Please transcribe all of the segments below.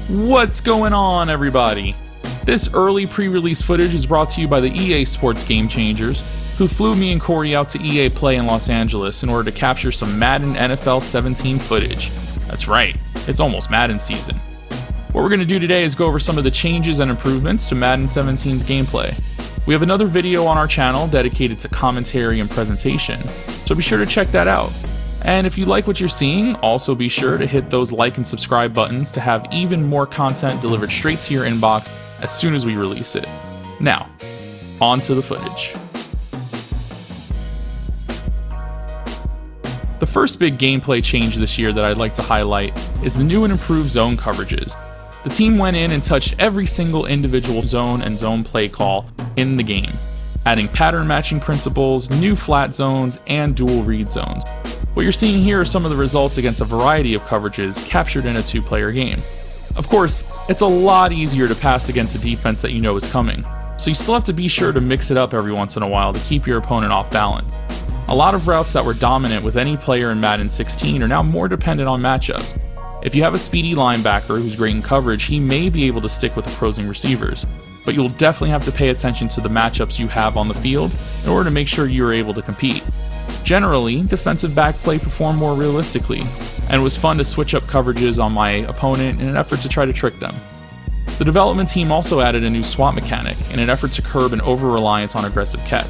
What's going on, everybody? This early pre-release footage is brought to you by the EA Sports Game Changers, who flew me and Corey out to EA Play in Los Angeles in order to capture some Madden NFL 17 footage. That's right, it's almost Madden season. What we're going to do today is go over some of the changes and improvements to Madden 17's gameplay. We have another video on our channel dedicated to commentary and presentation, so be sure to check that out. And if you like what you're seeing, also be sure to hit those like and subscribe buttons to have even more content delivered straight to your inbox as soon as we release it. Now, on to the footage. The first big gameplay change this year that I'd like to highlight is the new and improved zone coverages. The team went in and touched every single individual zone and zone play call in the game, adding pattern matching principles, new flat zones, and dual read zones. What you're seeing here are some of the results against a variety of coverages captured in a two-player game. Of course, it's a lot easier to pass against a defense that you know is coming, so you still have to be sure to mix it up every once in a while to keep your opponent off balance. A lot of routes that were dominant with any player in Madden 16 are now more dependent on matchups. If you have a speedy linebacker who's great in coverage, he may be able to stick with opposing receivers, but you'll definitely have to pay attention to the matchups you have on the field in order to make sure you are able to compete. Generally, defensive back play performed more realistically, and it was fun to switch up coverages on my opponent in an effort to try to trick them. The development team also added a new swap mechanic in an effort to curb an over-reliance on aggressive catch.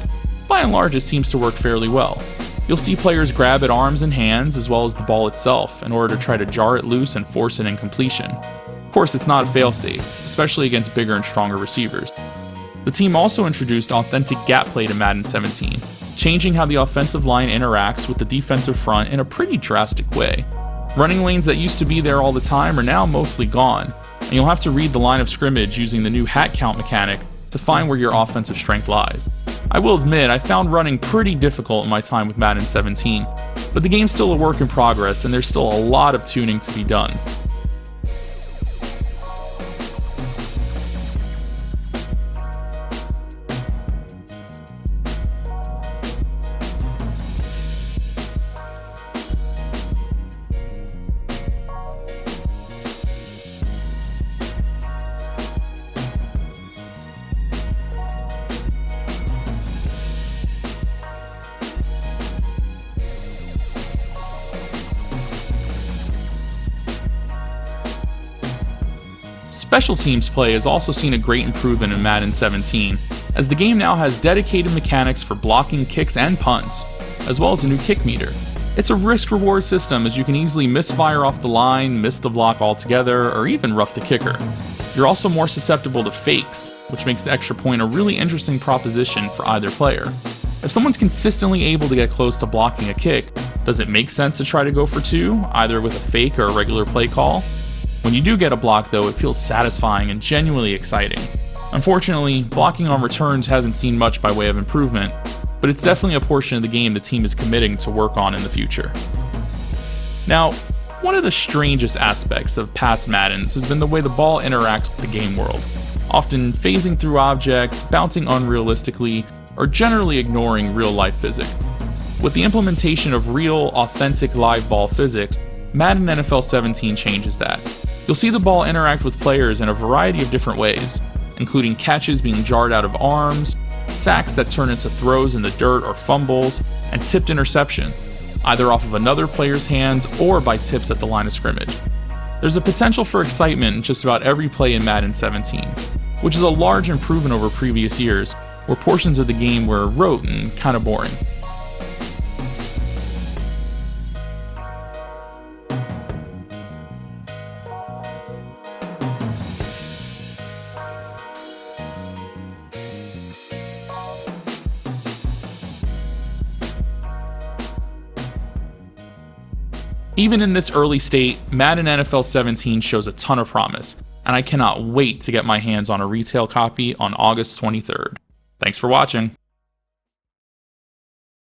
By and large, it seems to work fairly well. You'll see players grab at arms and hands as well as the ball itself in order to try to jar it loose and force an incompletion. Of course, it's not a fail-safe, especially against bigger and stronger receivers. The team also introduced authentic gap play to Madden 17, changing how the offensive line interacts with the defensive front in a pretty drastic way. Running lanes that used to be there all the time are now mostly gone, and you'll have to read the line of scrimmage using the new hat count mechanic to find where your offensive strength lies. I will admit, I found running pretty difficult in my time with Madden 17, but the game's still a work in progress and there's still a lot of tuning to be done. Special teams play has also seen a great improvement in Madden 17, as the game now has dedicated mechanics for blocking kicks and punts, as well as a new kick meter. It's a risk-reward system as you can easily misfire off the line, miss the block altogether, or even rough the kicker. You're also more susceptible to fakes, which makes the extra point a really interesting proposition for either player. If someone's consistently able to get close to blocking a kick, does it make sense to try to go for two, either with a fake or a regular play call? When you do get a block though, it feels satisfying and genuinely exciting. Unfortunately, blocking on returns hasn't seen much by way of improvement, but it's definitely a portion of the game the team is committing to work on in the future. Now, one of the strangest aspects of past Maddens has been the way the ball interacts with the game world, often phasing through objects, bouncing unrealistically, or generally ignoring real-life physics. With the implementation of real, authentic live ball physics, Madden NFL 17 changes that. You'll see the ball interact with players in a variety of different ways, including catches being jarred out of arms, sacks that turn into throws in the dirt or fumbles, and tipped interception, either off of another player's hands or by tips at the line of scrimmage. There's a potential for excitement in just about every play in Madden 17, which is a large improvement over previous years, where portions of the game were rote and kinda boring. Even in this early state, Madden NFL 17 shows a ton of promise, and I cannot wait to get my hands on a retail copy on August 23rd. Thanks for watching.